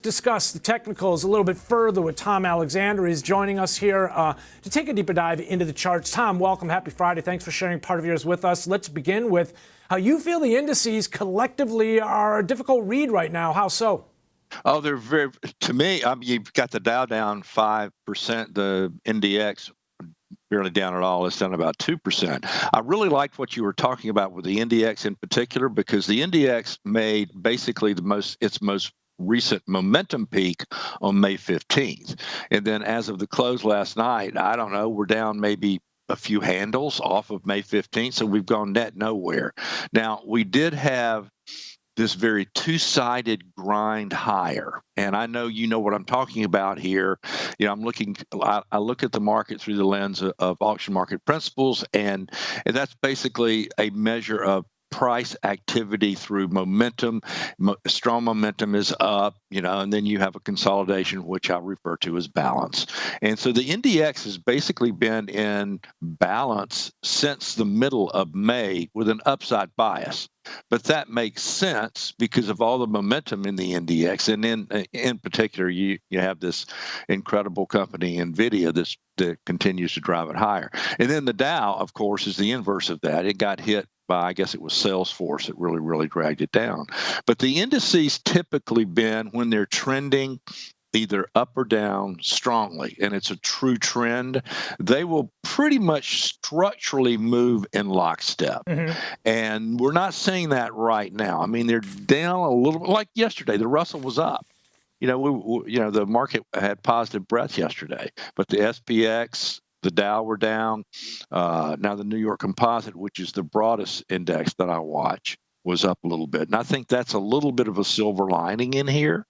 Discuss the technicals a little bit further with Tom Alexander. He's joining us here to take a deeper dive into the charts. Tom, welcome. Happy Friday. Thanks for sharing part of yours with us. Let's begin with how you feel the indices collectively are a difficult read right now. How so? Oh, they're very, to me, you've got the Dow down 5%, the NDX barely down at all. It's down about 2%. I really liked what you were talking about with the NDX in particular, because the NDX made basically its most recent momentum peak on May 15th. And then as of the close last night, I don't know, we're down maybe a few handles off of May 15th. So we've gone net nowhere. Now, we did have this very two-sided grind higher. And I know you know what I'm talking about here. You know, I look at the market through the lens of auction market principles, and that's basically a measure of price activity through momentum. Strong momentum is up, you know, and then you have a consolidation, which I refer to as balance. And so the NDX has basically been in balance since the middle of May with an upside bias. But that makes sense because of all the momentum in the NDX. And in particular, you have this incredible company, NVIDIA, that continues to drive it higher. And then the Dow, of course, is the inverse of that. It got hit by, I guess it was Salesforce that really dragged it down. But the indices typically been, when they're trending either up or down strongly, and it's a true trend, they will pretty much structurally move in lockstep. Mm-hmm. And we're not seeing that right now. I mean, they're down a little bit. Like yesterday, the Russell was up. You know, the market had positive breath yesterday, but the SPX, the Dow were down. Now the New York Composite, which is the broadest index that I watch, was up a little bit. And I think that's a little bit of a silver lining in here.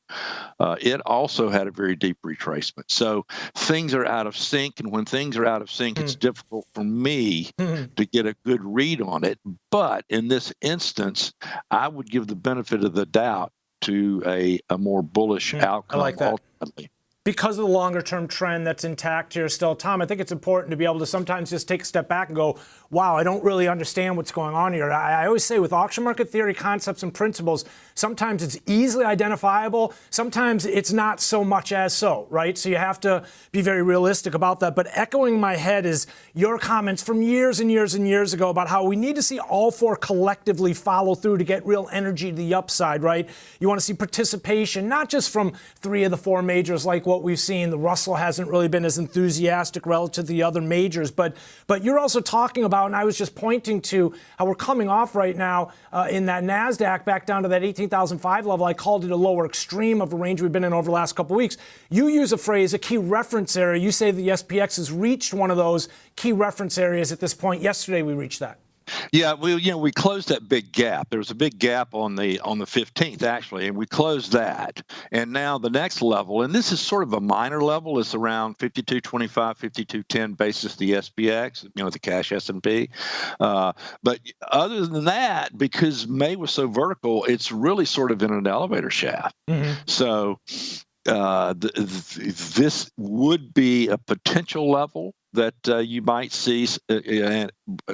It also had a very deep retracement. So things are out of sync. And when things are out of sync, it's difficult for me to get a good read on it. But in this instance, I would give the benefit of the doubt to a more bullish outcome. I like that. Ultimately. Because of the longer-term trend that's intact here still, Tom, I think it's important to be able to sometimes just take a step back and go, wow, I don't really understand what's going on here. I always say with auction market theory, concepts, and principles, sometimes it's easily identifiable. Sometimes it's not so much as so, right? So you have to be very realistic about that. But echoing my head is your comments from years and years and years ago about how we need to see all four collectively follow through to get real energy to the upside, right? You want to see participation, not just from three of the four majors like what we've seen. The Russell hasn't really been as enthusiastic relative to the other majors, but you're also talking about, and I was just pointing to how we're coming off right now in that NASDAQ back down to that 18,005 level. I called it a lower extreme of a range we've been in over the last couple of weeks. You use a phrase, a key reference area. You say the SPX has reached one of those key reference areas at this point. Yesterday we reached that. Yeah, we closed that big gap. There was a big gap on the 15th, actually, and we closed that. And now the next level, and this is sort of a minor level, is around 52.25, 52.10 basis the SPX, the cash S&P. But other than that, because May was so vertical, it's really sort of in an elevator shaft. Mm-hmm. So this would be a potential level that you might see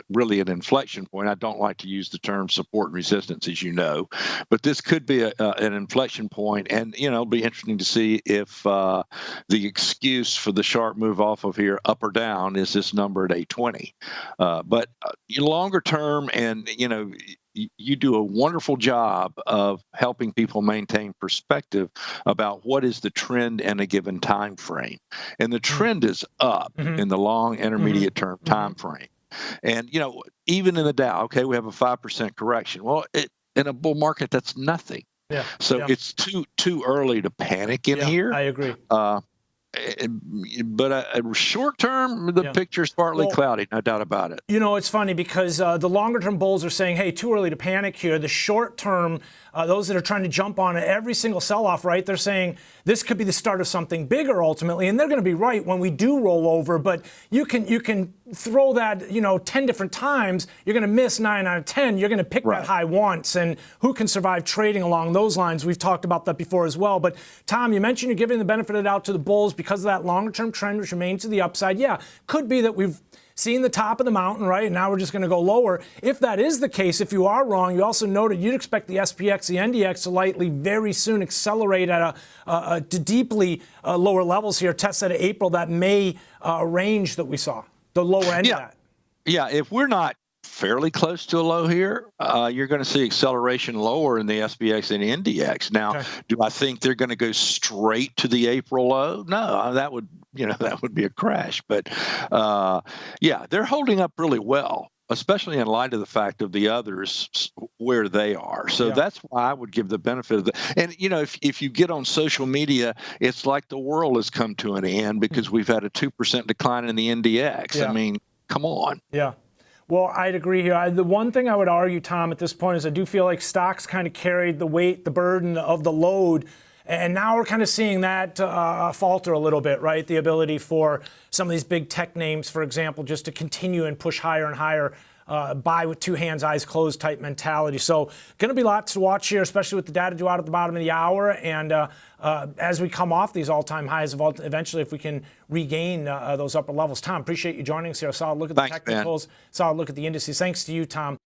really an inflection point. I don't like to use the term support and resistance, as you know, but this could be an inflection point, and it'll be interesting to see if the excuse for the sharp move off of here, up or down, is this number at 820. But longer term, and you do a wonderful job of helping people maintain perspective about what is the trend in a given time frame. And the trend is up in the long intermediate term time frame. And, even in the Dow, okay, we have a 5% correction. Well, in a bull market, that's nothing. Yeah. So it's too early to panic in here. I agree. But short term, the picture's partly cloudy, no doubt about it. It's funny because the longer term bulls are saying, hey, too early to panic here. The short term, those that are trying to jump on every single sell-off, right, they're saying this could be the start of something bigger ultimately. And they're going to be right when we do roll over. But you can throw that, 10 different times. You're going to miss 9 out of 10. You're going to pick that high once. And who can survive trading along those lines? We've talked about that before as well. But Tom, you mentioned you're giving the benefit of the doubt to the bulls because of that longer-term trend, which remains to the upside. Yeah, could be that we've seeing the top of the mountain, right? And now we're just going to go lower. If that is the case, if you are wrong, you also noted you'd expect the SPX, the NDX to likely very soon accelerate at to deeply lower levels here, test at April, that May range that we saw, the lower end of that. Yeah, if we're not fairly close to a low here, you're going to see acceleration lower in the SPX and NDX. Now, do I think they're going to go straight to the April low? No, that would be a crash. But yeah, they're holding up really well, especially in light of the fact of the others where they are. So that's why I would give the benefit of the. And if you get on social media, it's like the world has come to an end because we've had a 2% decline in the NDX. I mean, come on. Yeah. Well, I'd agree here. The one thing I would argue, Tom, at this point is I do feel like stocks kind of carried the weight, the burden of the load. And now we're kind of seeing that falter a little bit, right? The ability for some of these big tech names, for example, just to continue and push higher and higher, buy with two hands, eyes closed type mentality. So going to be lots to watch here, especially with the data due out at the bottom of the hour. And as we come off these all-time highs, eventually if we can regain those upper levels. Tom, appreciate you joining us here. A solid look at the technicals, solid look at the indices. Thanks to you, Tom.